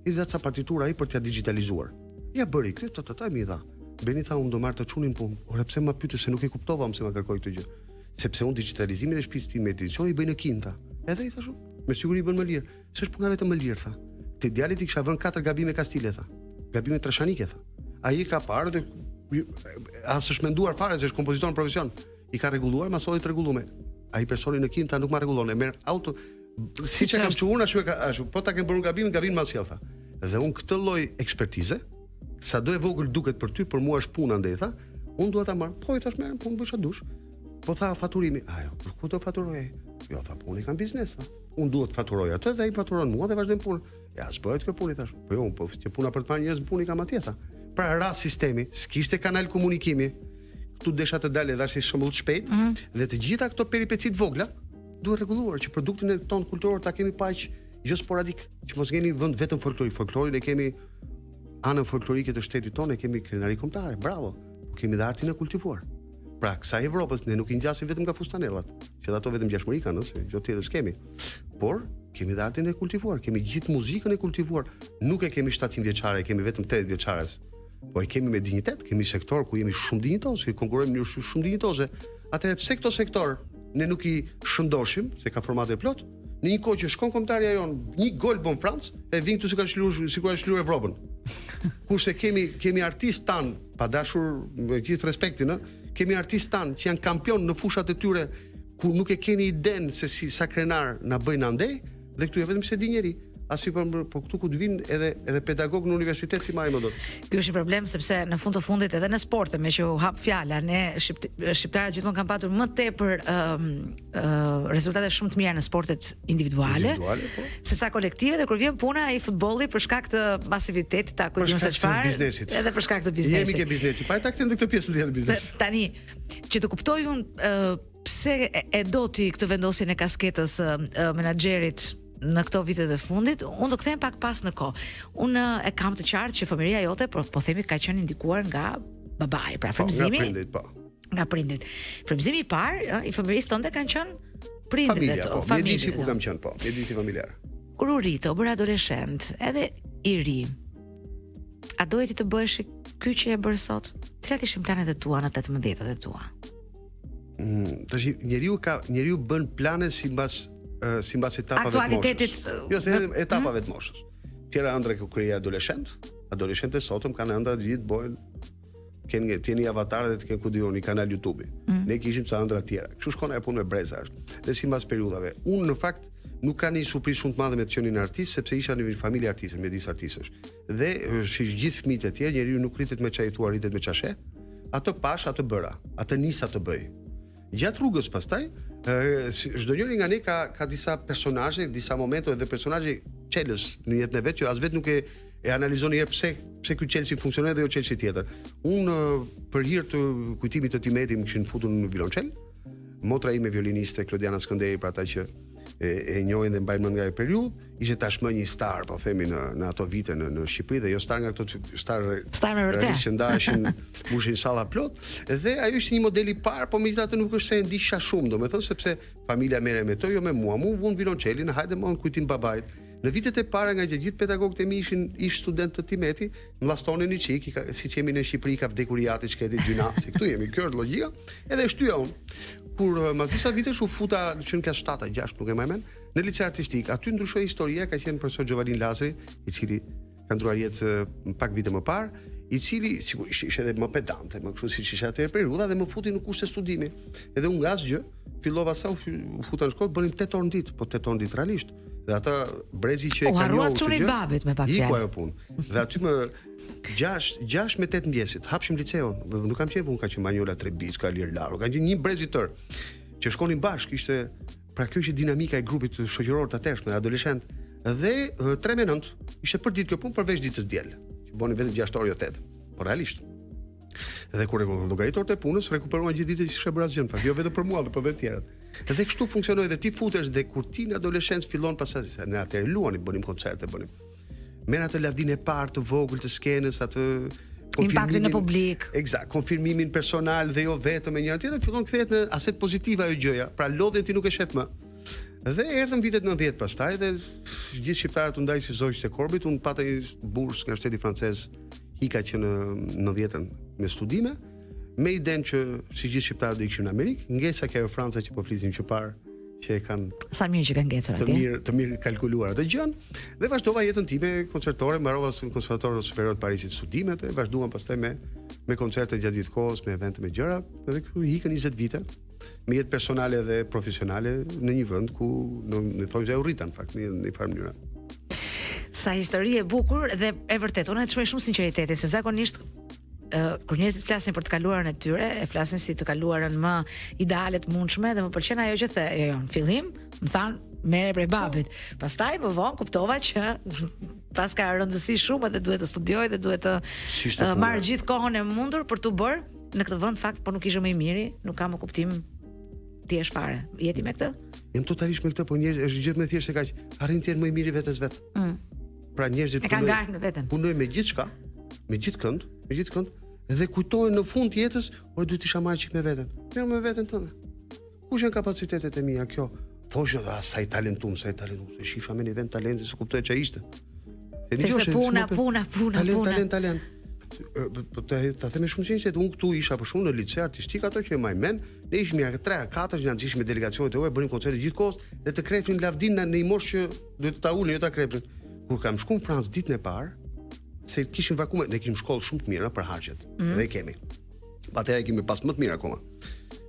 I dha ca partitura ai për t'ia digitalizuar. Ja bëri këtë, mi dha. Beni tha unë do marr të çunin punë. Ora pse ma pyetës se nuk e kuptova pse ma kërkoi këtë gjë. Sepse unë digitalizimin e shtëpisë time me edicion i bëj në Kinta. Edhe i thashun, me siguri bën më lirë. S'është puna vetëm më lirë, tha. Te djalit i kisha vënë 4 gabime kastile, tha. Gabime trashanike, tha. Ai ka parë dhe as është menduar fare se është kompozitor në profesion. I ka rregulluar, ma solli të rregulluar. Ai personi në Kinta nuk ma rregullon, e merr auto. Siç e kam thënë ashtu po ta kem bërë gabim ma sjell, tha. Dhe unë këtë lloj ekspertize, sado e vogël duket për ty, për mua është puna ndej, tha. Unë dua ta marr. Po i thash merr, po unë bëj çfarë dush. Po tha faturimi. Ajo, për ku do faturoj? Jo, tha, po unë kam biznes, tha. Unë duhet të faturoj atë dhe ai faturon mua dhe vazhdojmë punën. Ja, s'bëhet kjo punë, thash. Po jo, po që puna për të marrë njerëz punë kam atje, tha. Pra rast sistemi, s'kishte kanal komunikimi. Këtu desha të dalë dash si shembull të shpejt dhe të gjitha këto peripecit vogla duhet rregulluar që produktin e ton kulturor ta kemi paq jo sporadik, që mos kemi vend vetëm folklorik. Folklorin e kemi anën folklorike të shtetit tonë, e kemi krenari kombëtare. Bravo. Po kemi dhe artin e kultivuar. Pra, kësaj Evropës ne nuk i ngjasim vetëm nga fustanellat, që ato vetëm gjashmëri kanë, se gjë tjetër s'kemi. Por kemi dhe artin e kultivuar, kemi gjithë muzikën e kultivuar. Nuk e kemi 700 vjeçare, kemi vetëm 80 vjeçares. Po e kemi me dinjitet, kemi sektor ku jemi shumë dinjitoz, që konkurrojmë në mënyrë shumë dinjitoze. Atëherë pse këto sektor ne nuk i shëndoshim, se ka formate plot, në një kohë që shkon kombëtarja jon, një gol bën Francë, e vin këtu sikur ka shluar Evropën. Kurse kemi artistë tan, pa dashur me gjithë respektin, kemi artistë tan që janë kampion në fushat e tyre ku nuk e keni iden se si sa krenar na bëjnë andej dhe këtu e vetëm se di njeri. Asi po këtu ku të vinë edhe pedagog në universitet si marrin më dot. Ky është një problem sepse në fund të fundit edhe në sport, me që u hap fjala, ne shqiptarët gjithmonë kanë patur më tepër rezultate shumë të mira në sportet individuale po. Se sa kolektive, dhe kur vjen puna e futbollit për shkak të masivitetit, ta kujtojmë se çfarë, edhe për shkak të biznesit. Jemi ke biznesi, pa ta kthejmë këtë pjesën tjetër biznes. Tani, që të kuptoj unë pse e do ti këtë vendosjen e kasketës menaxherit në këto vite të fundit, unë do kthehem pak pas në kohë. Unë e kam të qartë që fëmijëria jote, po themi ka qenë ndikuar nga babai, pra frymëzimi. Nga prindrit, po. Nga prindrit. Frymëzimi i parë i fëmijërisë tonë kanë qenë prindrit, familja. Mjedisi ku kam qenë, po, mjedisi familjar. Kur u rrit, u bëra adoleshent, edhe i ri. A doje ti të bëhesh ky që e bër sot? Cilat ishin planet e tua në 18-të e tua? Tash njeriu bën plane sipas etapave të moshës. Jo, se etapave të moshës. Tjera ëndra kur je adoleshent, adoleshentët sotëm kanë ëndra të gjithë bojnë t'jeni avatar dhe t'ken ku dioni kanal YouTube. Ne kishim ca ëndra tjera. Kështu shkona e punë me breza është. Dhe sipas periudhave. Unë në fakt nuk ka një surprizë shumë të madhe me të qenin artist sepse isha në një familje artiste, me disë artistësh. Dhe si gjithë fëmijët e tjerë, njeriu nuk rritet me çaj thua, rritet me çashe. Atë pash, atë bëra. Atë nisa të bëj. Gjatë rrugës pastaj, çdo njëri nga ne ka disa personazhe, disa momente dhe personazhe çelës në jetën e vet që as vet nuk e analizon një herë pse ky Chelsea funksionon dhe jo Chelsea tjetër. Unë për hir të kujtimit të Timetit më kishin futur në violonçel. Motra ime violiniste Klodiana Skënderi, për ata që e njohin dhe mbajnë mend nga ajo periudhë, ishte tashmë një star, po themi në ato vite në Shqipëri dhe jo star nga ato star me vërtet që ndaheshin mbushin salla plot. Dhe ajo ishte një model i parë, po megjithatë nuk është se e ndisha shumë, domethënë sepse familja merre me to, jo me mua. Mu vun violonçelin, hajde më kujtim babait. Në vitet e para nga që gjithë pedagogët e mi ish student të Timeti, mllastonin një çik, siç jemi në Shqipëri ka vdekur i ati çka e di gjyna, si këtu jemi, kjo është logjika, edhe e shtyja unë. Kur mas disa vitesh u futa që në klasë 7-6, nuk e më mend, në lice artistik, aty ndryshoi historia, ka qenë profesor Gjovalin Lazari, i cili ka ndruar jetë pak vite më parë, i cili sigurisht ishte edhe më pedante, më kështu siç ishte atëherë periudha dhe më futi në kushte studimi. Edhe unë nga asgjë, fillova sa u futa në shkollë, bënim 8 orë në ditë, po 8 orë në ditë realisht. Dhe ata brezi që e kanë njohur të gjë. Babit me pak fjalë. Iku ajo punë. Dhe aty më 6 me 8 mëngjesit, hapshim liceun. Nuk kam qenë unë ka qenë Manjola Trebic, Kalir Laro, kanë qenë një brez i tër që shkonin bashkë, ishte pra kjo ishte dinamika e grupit shoqëror të atëhershëm, adoleshent. Dhe 3 me 9 ishte për ditë kjo punë përveç ditës diel, që bënin vetëm 6 orë jo 8. Po realisht. Dhe kur llogaritorët e punës rekuperuan gjithë ditën që shebra asgjë, fakt, jo vetëm për mua, por edhe të tjerët. Dhe kështu funksionoi dhe ti futesh dhe kur ti në adoleshencë fillon pastaj ne atëherë luanim, bënim koncerte, bënim. Merr atë lavdinë e parë të vogël të skenës, atë impaktin në publik. Eksakt, konfirmimin personal dhe jo vetëm me njëra tjetër, fillon kthehet në aset pozitiv ajo gjëja. Pra lodhen ti nuk e shef më. Dhe erdhën vitet 90 pastaj dhe gjithë shqiptarët u ndajnë si zogjtë e korbit, unë pata një bursë nga shteti francez, hika që në 90-ën me studime, me idenë që si gjithë shqiptarët do ikshin në Amerikë, ngesa kjo Franca që po flisim që parë, që e kanë sa mirë që kanë ngecur atje. Të mirë kalkuluar atë gjën, dhe vazhdova jetën time koncertore, mbarova në Konservatorium Superior të Parisit studimet, e vazhduam pastaj me koncerte gjatë gjithë kohës, me evente me gjëra, edhe këtu hikën 20 vite, me jetë personale dhe profesionale në një vend ku në thonë që u rritan fakt në një farë mënyrë. Sa histori e bukur dhe e vërtet, unë e të shmej shumë sinceriteti, se zakonisht kur njerëzit flasin për të kaluarën e tyre, e flasin si të kaluarën më ideale të mundshme dhe më pëlqen ajo që the, jo, në fillim më thanë merre prej babit. Pastaj më vonë kuptova që pas ka rëndësi shumë dhe duhet të studioj dhe duhet të marr gjithë kohën e mundur për të bërë në këtë vend fakt, por nuk ishte më i miri, nuk ka më kuptim ti je fare. Jeti me këtë? Jam totalisht me këtë, po njerëzit është gjë më thjesht se kaq, arrin të jenë më i miri vetes vet. Pra njerëzit punojnë me gjithçka, me gjithë kënd, dhe kujtojnë në fund të jetës, oj duhet isha marrë çik me veten. Merr me veten tënde. Kush janë kapacitetet e mia kjo? Thoshë sa i talentum, se shifa me një vend talenti, se kuptoj ç'a ishte. Se puna. Talent. Po ta them shumë sinqerisht, unë këtu isha për shkak në lice artistik, ato që e mbaj mend, ne ishim ja 3-4 që nxishim me delegacionet e huaj, bënim koncerte gjithkohës dhe të krepnin lavdin në një moshë që duhet ta ulin, jo ta krepnin. Kur kam shkuar në Francë ditën e parë, se kishim vakume, ne kishim shkollë shumë të mira për harxhet. Dhe i kemi. Atëherë kemi pas më të mira akoma.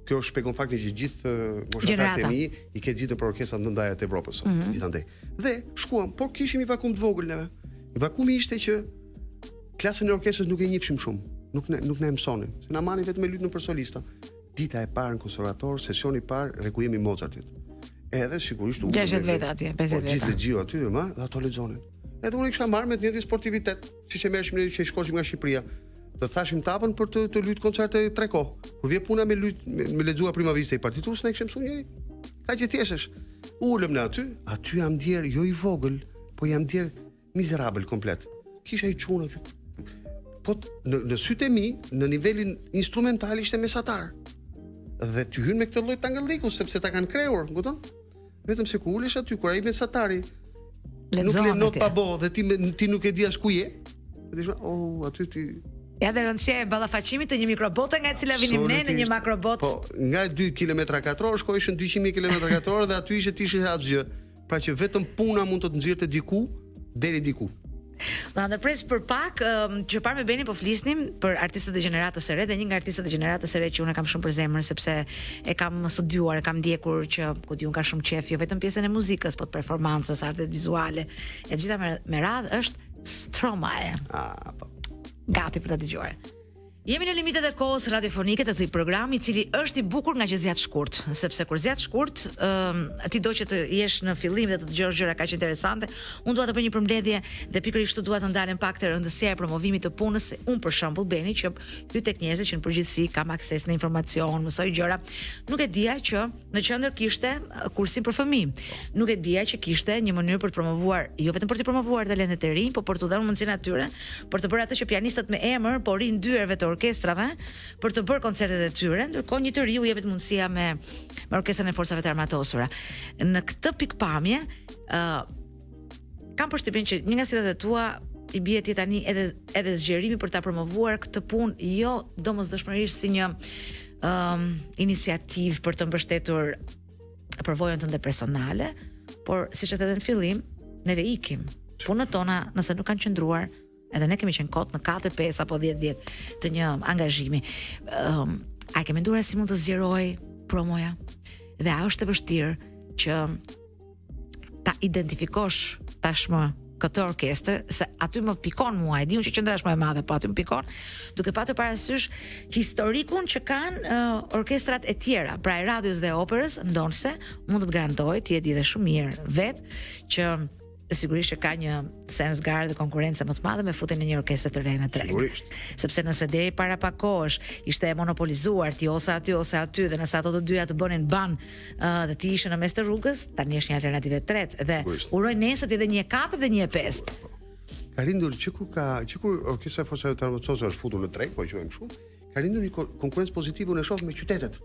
Kjo shpjegon faktin që gjithë moshatarët e mi i ke gjithë për orkestrat në ndaja të Evropës sot, gjithandej. Dhe shkuam, por kishim një vakum të vogël neve. I vakumi ishte që klasën e orkestrës nuk e njihshim shumë, nuk na mësonin, se na marrin vetëm me lutje për solista. Dita e parë në konservator, sesioni i parë, rekujemi Mozartit. Edhe sigurisht 60 vjet atje, 50 vjet. Gjithë lexiu aty dhe ato lexonin. Edhe unë kisha marrë me të njëjtin sportivitet, siç e merrshim ne që shkoshim nga Shqipëria. Të thashim tapën për të luajtur koncerte 3 kohë. Kur vjen puna me lexuar prima vista i partiturës, ne kishim mësuar njëri. Kaq e thjeshtë. Ulëm në aty jam ndier jo i vogël, po jam ndier mizerabël komplet. Kisha i çun aty. Po në sytë e mi, në nivelin instrumental ishte mesatar. Dhe ty hyn me këtë lloj tangëlliku sepse ta kanë krehur, kupton? Vetëm se ku ulesh aty kur ai mesatari nuk le not pa bo dhe ti nuk e di as ku je. Dhe aty ti ja dhe rëndësia e ballafaqimit të një mikrobote nga e cila vinim ne në një makrobot. Po, nga 2 km2 shkojshën 200 km2 dhe aty ishte asgjë. Pra që vetëm puna mund të nxirrte diku deri diku. Do ta ndërpres për pak, që parë me Beni po flisnim për artistët e gjeneratës së re, dhe një nga artistët e gjeneratës së re që unë kam shumë për zemër sepse e kam studiuar, e kam ndjekur që ku diun ka shumë qef, jo vetëm pjesën e muzikës, po të performancës, artet vizuale, e gjitha me radhë është Stromae. Po. Gati për ta dëgjuar. Jemi në limitet e kohës radiofonike të këtij programi, i cili është i bukur nga që zjat shkurt, sepse kur zjat shkurt, ti do që të jesh në fillim dhe të dëgjosh gjëra kaq interesante. Unë dua të bëj një përmbledhje dhe pikërisht këtu dua të ndalem pak te rëndësia e promovimit të punës. Unë për shembull Beni që hyj tek njerëzit që në përgjithësi kam akses në informacion, mësoj gjëra. Nuk e dija që në qendër kishte kursin për fëmijë. Nuk e dija që kishte një mënyrë për të promovuar, jo vetëm për të promovuar talentet e rinj, por për të dhënë mundësinë atyre për të bërë atë që pianistët me emër, por rin dyerve të orkestrave për të bërë koncertet e tyre, ndërkohë një të riu jepet mundësia me orkestrën e forcave të armatosura. Në këtë pikpamje, kam përshtypjen që një nga sillet e tua i bie ti tani edhe zgjerimi për ta promovuar këtë punë, jo domosdoshmërisht si një iniciativë për të mbështetur përvojën tënde personale, por siç e the në fillim, neve ikim. Punët tona, nëse nuk kanë qëndruar, edhe ne kemi qenë kot në 4, 5 apo 10 vjet të një angazhimi. A ke menduar si mund të zgjeroj promoja? Dhe a është e vështirë që ta identifikosh tashmë këtë orkestër, se aty më pikon mua, e di unë që qendra është më e madhe, po aty më pikon, duke patur parasysh historikun që kanë orkestrat e tjera, pra e radios dhe operës, ndonse mund të të garantoj, ti e di dhe shumë mirë vetë, që sigurisht që ka një sens gare dhe konkurrencë më të madhe me futjen në një orkestër të re në treg. Sepse nëse deri para pak kohësh ishte e monopolizuar ti ose aty ose aty, dhe nëse ato të dyja të bënin ban dhe ti ishe në mes të rrugës, tani është një alternativë e tretë dhe uroj nesër edhe një e 4 dhe një e 5. Ka rindur që kur orkestra e forcave të armatosura është futur në treg, po e quajmë kështu, ka rindur një konkurrencë pozitive në shoh me qytetet.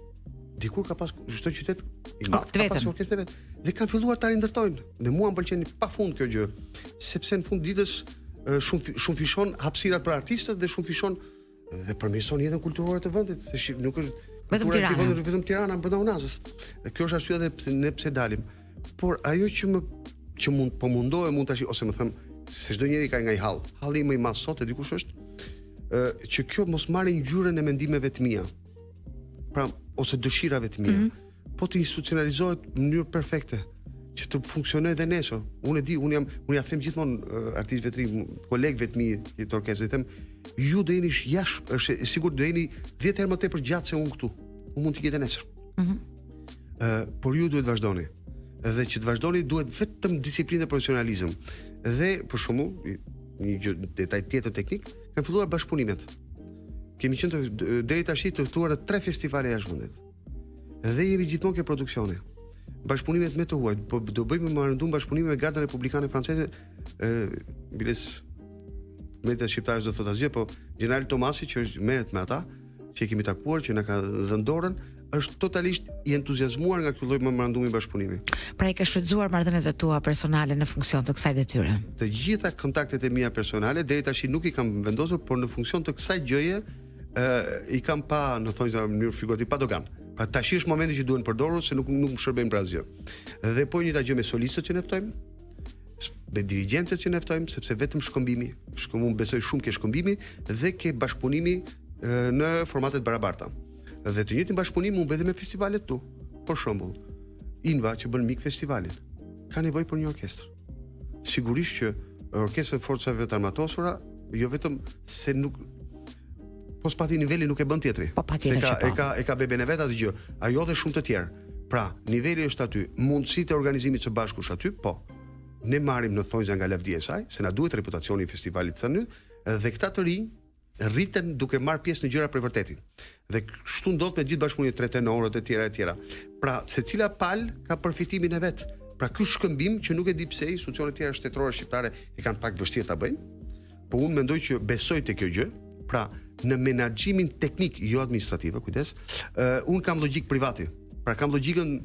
Dikur ka pas çdo qytet i madh, ka pas orkestrë vet dhe kanë filluar ta rindërtojnë. Dhe mua më pëlqen pafund kjo gjë, sepse në fund ditës shumë fishon hapësirat për artistët dhe shumë fishon dhe përmirëson jetën kulturore të vendit, se nuk është vetëm Tirana brenda Unazës. Dhe kjo është arsyeja edhe ne pse dalim. Por ajo që mund tash, ose më them se çdo njeri ka nga i hall. Halli më i madh sot e dikush është që kjo mos marrë ngjyrën e mendimeve të mia. Pra, ose dëshirave të mia, po të institucionalizohet në mënyrë perfekte, që të funksionojë dhe nesër. Unë e di, unë ja them gjithmonë artistëve të rinj, kolegëve të mi të orkestrës, i them, ju do jeni jashtë, është sigurt do jeni 10 herë më tepër gjatë se unë këtu. Unë mund të jetë nesër. Por ju duhet vazhdoni. Dhe që të vazhdoni duhet vetëm disiplinë dhe profesionalizëm. Dhe për shembull, një detaj tjetër teknik, kanë filluar bashkëpunimet. Kemi qenë deri tash të ftuar në 3 festivale jashtë vendit. Dhe jemi gjithmonë ke produksione. Bashkëpunimet me të huaj, po do bëjmë memorandum bashkëpunime me Gardën Republikane Franceze, biles media shqiptare do thotë asgjë, po General Tomasi që merret me ata, që kemi takuar, që na ka dhënë dorën, është totalisht i entuziazmuar nga ky lloj memorandumi bashkëpunimi. Pra i ka shfrytzuar marrëdhëniet e tua personale në funksion të kësaj detyre. Të gjitha kontaktet e mia personale deri tash nuk i kam vendosur, por në funksion të kësaj gjëje i kam pa, në thonjë në mënyrë figurative, pa dogan. Pra tash është momenti që duhen përdorur se nuk më shërbejnë për asgjë. Dhe po një gjë me solistët që ne ftojmë, me dirigjentët që ne ftojmë, sepse vetëm shkëmbimi, unë besoj shumë ke shkëmbimi dhe ke bashkëpunimi në formate të barabarta. Dhe të njëjtin bashkëpunim mund bëhet me festivalet tu. Për shembull, Inva që bën mik festivalin, ka nevojë për një orkestër. Sigurisht që orkestra e forcave të armatosura jo vetëm se nuk po spati niveli nuk e bën tjetri. Po patjetër. E ka beben e vet atë gjë. Ajo dhe shumë të tjerë. Pra, niveli është aty, mundësitë e organizimit së bashku është aty, po. Ne marrim në thonjza nga lavdia e saj, se na duhet reputacioni i festivalit thënë, dhe këta të rinj rriten duke marrë pjesë në gjëra për vërtetin. Dhe kështu ndodh me gjithë bashkëpunimet, tre tenorët e tjera. Pra, secila palë ka përfitimin e vet. Pra, ky shkëmbim që nuk e di pse institucionet tjera shtetërore shqiptare e kanë pak vështirë ta bëjnë, po unë mendoj që besoj te kjo gjë. Pra, në menaxhimin teknik, jo administrativ, kujdes, unë kam logjik privati. Pra, kam logjikën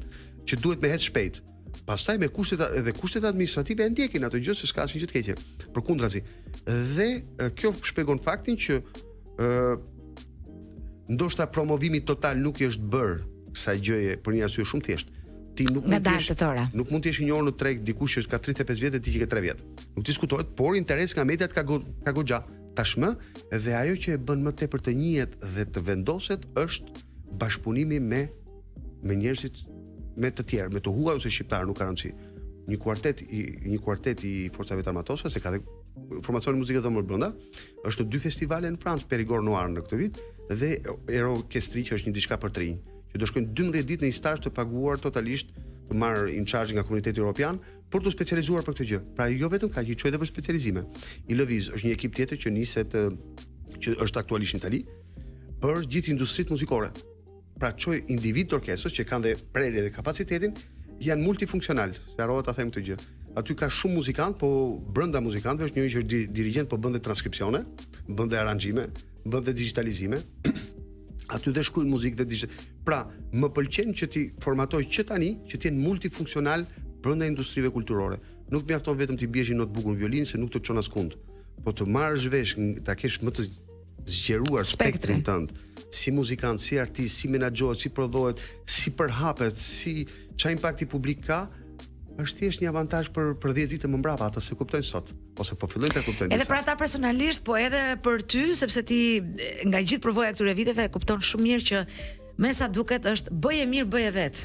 që duhet me ecë shpejt. Pastaj me kushtet administrative e ndjekin ato gjë se s'ka asnjë gjë të keqe. Përkundrazi. Dhe kjo shpjegon faktin që ndoshta promovimi total nuk i është bërë kësaj gjëje për një arsye shumë thjeshtë. ti nuk Nga mund të jesh daltëtore. nuk mund të jesh i njohur në treg dikush që ka 35 vjet e ti që ke 3 vjet. Nuk diskutohet, por interes nga mediat ka goxha. Tashmë, dhe ajo që e bën më tepër të njihet dhe të vendoset është bashkëpunimi me njerëzit me të tjerë, me të huaj ose shqiptar, nuk ka rëndësi. Një kuartet i forcave të armatosura, se ka dhe formacioni muzikë dhe më brenda, është në 2 festivale në Francë, Périgord Noir në këtë vit dhe Eurokestri që është një diçka për të rinj, që do shkojnë 12 ditë në një stazh të paguar totalisht, të marrë in charge nga komuniteti evropian për të specializuar për këtë gjë. Pra jo vetëm ka që çojë edhe për specializime. I lëviz është një ekip tjetër që niset që është aktualisht në Itali për gjithë industritë muzikore. Pra çoj individ të orkestrës që kanë dhe prerje dhe kapacitetin, janë multifunksional, se harrova ta them këtë gjë. Aty ka shumë muzikant, po brenda muzikantëve është njëri që është dirigjent, po bën dhe transkripsione, bën dhe aranxhime, bën dhe digitalizime. Aty dhe shkruajnë muzikë dhe pra, më pëlqen që ti formatoj që tani që të jenë multifunksional brenda industrive kulturore. Nuk mjafton vetëm ti biesh një notë bukur në violinë se nuk të çon askund, po të marrësh vesh, ta kesh më të zgjeruar spektrin tënd, si muzikant, si artist, si menaxhohet, si prodhohet, si përhapet, si çfarë impakti publik ka, është thjesht një avantazh për 10 vite më mbrapa, ata se kuptojnë sot, ose po fillojnë ta kuptojnë. Edhe për ata personalisht, po edhe për ty, sepse ti nga gjithë përvoja këtyre viteve kupton shumë mirë që me sa duket është bëje mirë, bëje vet.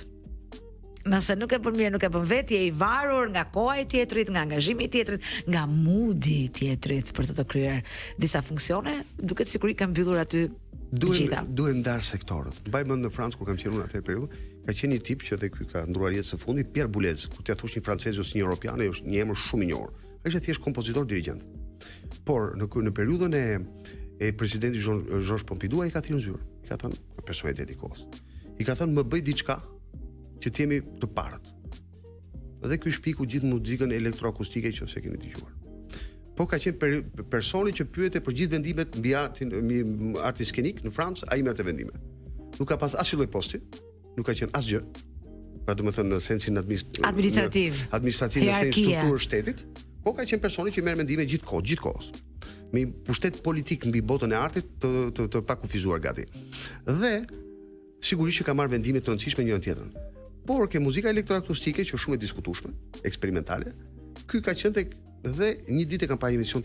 Nëse nuk e bën mirë, nuk e bën vet, je i varur nga koha e tjetrit, nga angazhimi i tjetrit, nga moodi i tjetrit për të kryer disa funksione, duket sikur i kanë mbyllur aty gjitha. Duhem ndar sektorët. Mbaj mend në Francë kur kam qenë në atë periudhë, ka qenë një tip që dhe ky ka ndruar jetën së fundit, Pierre Boulez, kur t'ia thosh një francez ose një europian, është një emër shumë i njohur. Është thjesht kompozitor dirigjent. Por në periudhën e presidentit Georges Pompidou ai ka thënë zyrë. I ka thënë, personi dedikos. I ka thënë më bëj diçka që të jemi të parët. Dhe ky shpiku gjithë muzikën elektroakustike që ose keni dëgjuar. Po ka qenë personi që pyete për gjithë vendimet mbi artin skenik në Francë, ai merrte vendime. Nuk ka pas asnjë lloj posti, nuk ka qenë asgjë. Pa domethënë në sensin administrativ në sensin strukturë shtetit, po ka qenë personi që merr mendime gjithkohës. Me pushtet politik mbi botën e artit të pakufizuar gati. Dhe sigurisht që ka marrë vendime të rëndësishme njërin tjetrën. Por ke muzika elektroakustike që është shumë e diskutueshme, eksperimentale, ky ka qenë tek dhe një ditë kam parë një emision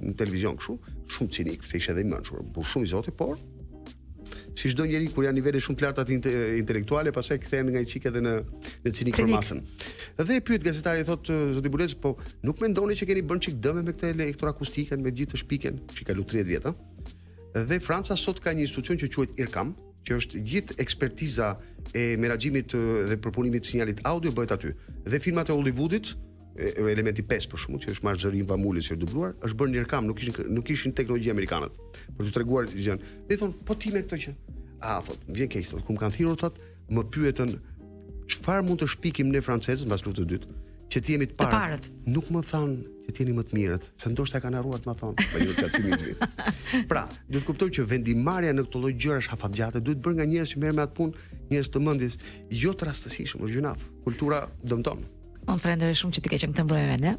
në televizion kështu, shumë cinik, se ishte edhe i mençur, por shumë i zoti, por si çdo njeri kur janë nivele shumë të larta të intelektuale, pastaj kthehen nga një çik edhe në cinik për masën. Dhe e pyet gazetari, thotë zoti Bulez, po nuk mendoni që keni bërë çik dëme me këtë elektroakustikën, me gjithë të shpiken, që ka lu 30 vjet, ëh? Dhe Franca sot ka një institucion që quhet IRCAM, që është gjithë ekspertiza e menaxhimit dhe përpunimit të sinjalit audio bëhet aty. Dhe filmat e Hollywoodit, elementi 5 për shkakun, që është Marjorie Vamulis që është dubluar, është bërë në IRCAM, nuk ishin teknologji amerikanët për të treguar gjën. Dhe thon, po ti me këtë që thot, vjen keq thot, ku më kanë thirrur thot, më pyetën çfarë mund të shpikim ne francezët mbas luftës së dytë, që të jemi të parët. Nuk më than që të jeni më të mirët, se ndoshta kanë harruar të më thonë, po një çacimizmi. Pra, duhet të kuptoj që vendimarrja në këtë lloj gjërash afatgjate duhet bërë nga njerëz që merren me atë punë, njerëz të mendjes, jo të rastësishëm, është gjunaf. Kultura dëmton. Unë falenderoj shumë që ti ke qenë këtë mbrëmje ne.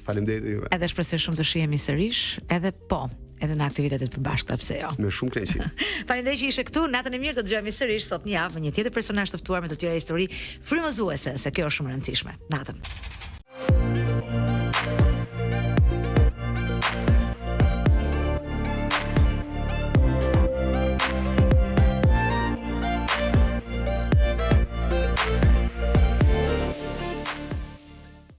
Faleminderit juve. Edhe shpresoj shumë të shihemi sërish, edhe në aktivitetet përbashkëta, pse jo. Me shumë kënaqësi. Faleminderit që ishe këtu. Natën e mirë, do të dëgjojmë sërish sot një javë me një tjetër personazh të ftuar me të tjera histori frymëzuese, se kjo është shumë e rëndësishme. Natën.